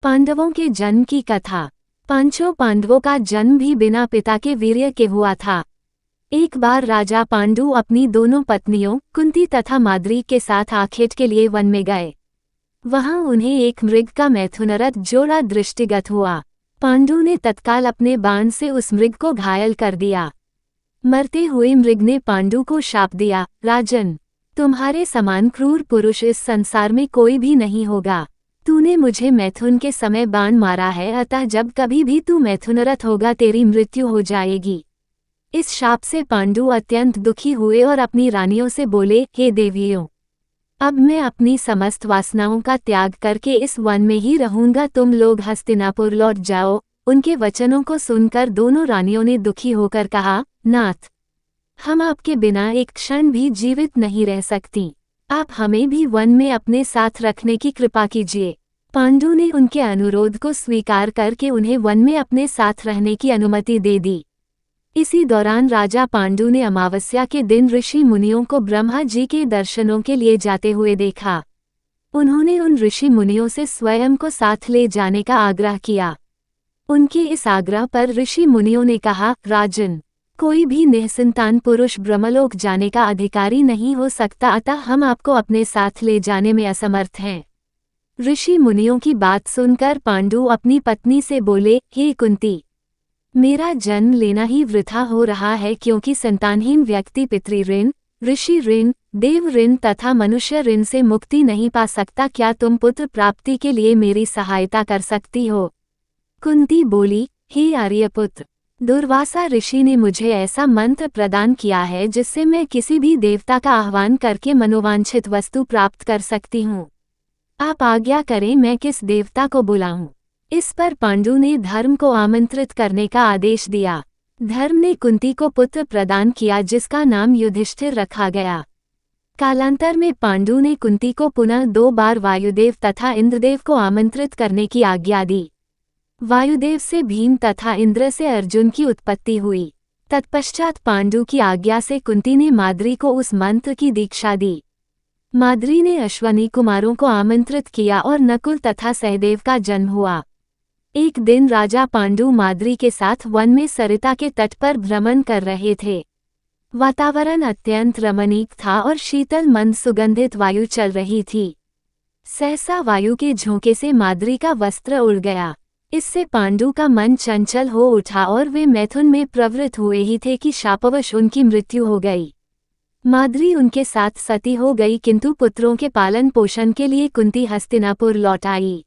पांडवों के जन्म की कथा। पांचों पांडवों का जन्म भी बिना पिता के वीर्य के हुआ था। एक बार राजा पांडु अपनी दोनों पत्नियों कुंती तथा माद्री के साथ आखेट के लिए वन में गए। वहां उन्हें एक मृग का मैथुनरथ जोड़ा दृष्टिगत हुआ। पांडु ने तत्काल अपने बाण से उस मृग को घायल कर दिया। मरते हुए मृग ने पांडु को शाप दिया, राजन, तुम्हारे समान क्रूर पुरुष इस संसार में कोई भी नहीं होगा। तूने मुझे मैथुन के समय बाण मारा है, अतः जब कभी भी तू मैथुनरथ होगा तेरी मृत्यु हो जाएगी। इस शाप से पांडु अत्यंत दुखी हुए और अपनी रानियों से बोले, हे देवियों, अब मैं अपनी समस्त वासनाओं का त्याग करके इस वन में ही रहूंगा, तुम लोग हस्तिनापुर लौट जाओ। उनके वचनों को सुनकर दोनों रानियों ने दुखी होकर कहा, नाथ, हम आपके बिना एक क्षण भी जीवित नहीं रह सकती, आप हमें भी वन में अपने साथ रखने की कृपा कीजिए। पांडु ने उनके अनुरोध को स्वीकार करके उन्हें वन में अपने साथ रहने की अनुमति दे दी। इसी दौरान राजा पांडु ने अमावस्या के दिन ऋषि मुनियों को ब्रह्मा जी के दर्शनों के लिए जाते हुए देखा। उन्होंने उन ऋषि मुनियों से स्वयं को साथ ले जाने का आग्रह किया। उनके इस आग्रह पर ऋषि मुनियों ने कहा, राजन, कोई भी निःसंतान पुरुष ब्रह्मलोक जाने का अधिकारी नहीं हो सकता, अतः हम आपको अपने साथ ले जाने में असमर्थ हैं। ऋषि मुनियों की बात सुनकर पांडु अपनी पत्नी से बोले, हे कुंती, मेरा जन्म लेना ही वृथा हो रहा है, क्योंकि संतानहीन व्यक्ति पितृ ऋण, ऋषि ऋण, देव ऋण तथा मनुष्य ऋण से मुक्ति नहीं पा सकता। क्या तुम पुत्र प्राप्ति के लिए मेरी सहायता कर सकती हो? कुंती बोली, हे आर्यपुत्र, दुर्वासा ऋषि ने मुझे ऐसा मंत्र प्रदान किया है जिससे मैं किसी भी देवता का आह्वान करके मनोवांछित वस्तु प्राप्त कर सकती हूँ। आप आज्ञा करें, मैं किस देवता को बुलाऊं? इस पर पांडु ने धर्म को आमंत्रित करने का आदेश दिया। धर्म ने कुंती को पुत्र प्रदान किया जिसका नाम युधिष्ठिर रखा गया। कालांतर में पांडु ने कुंती को पुनः 2 बार वायुदेव तथा इंद्रदेव को आमंत्रित करने की आज्ञा दी। वायुदेव से भीम तथा इंद्र से अर्जुन की उत्पत्ति हुई। तत्पश्चात पांडु की आज्ञा से कुंती ने माद्री को उस मंत्र की दीक्षा दी। माद्री ने अश्वनी कुमारों को आमंत्रित किया और नकुल तथा सहदेव का जन्म हुआ। एक दिन राजा पांडु माद्री के साथ वन में सरिता के तट पर भ्रमण कर रहे थे। वातावरण अत्यंत रमणीक था और शीतल मंद सुगंधित वायु चल रही थी। सहसा वायु के झोंके से माद्री का वस्त्र उड़ गया। इससे पांडु का मन चंचल हो उठा और वे मैथुन में प्रवृत्त हुए ही थे कि शापवश उनकी मृत्यु हो गई। माद्री उनके साथ सती हो गई, किंतु पुत्रों के पालन पोषण के लिए कुंती हस्तिनापुर लौट आई।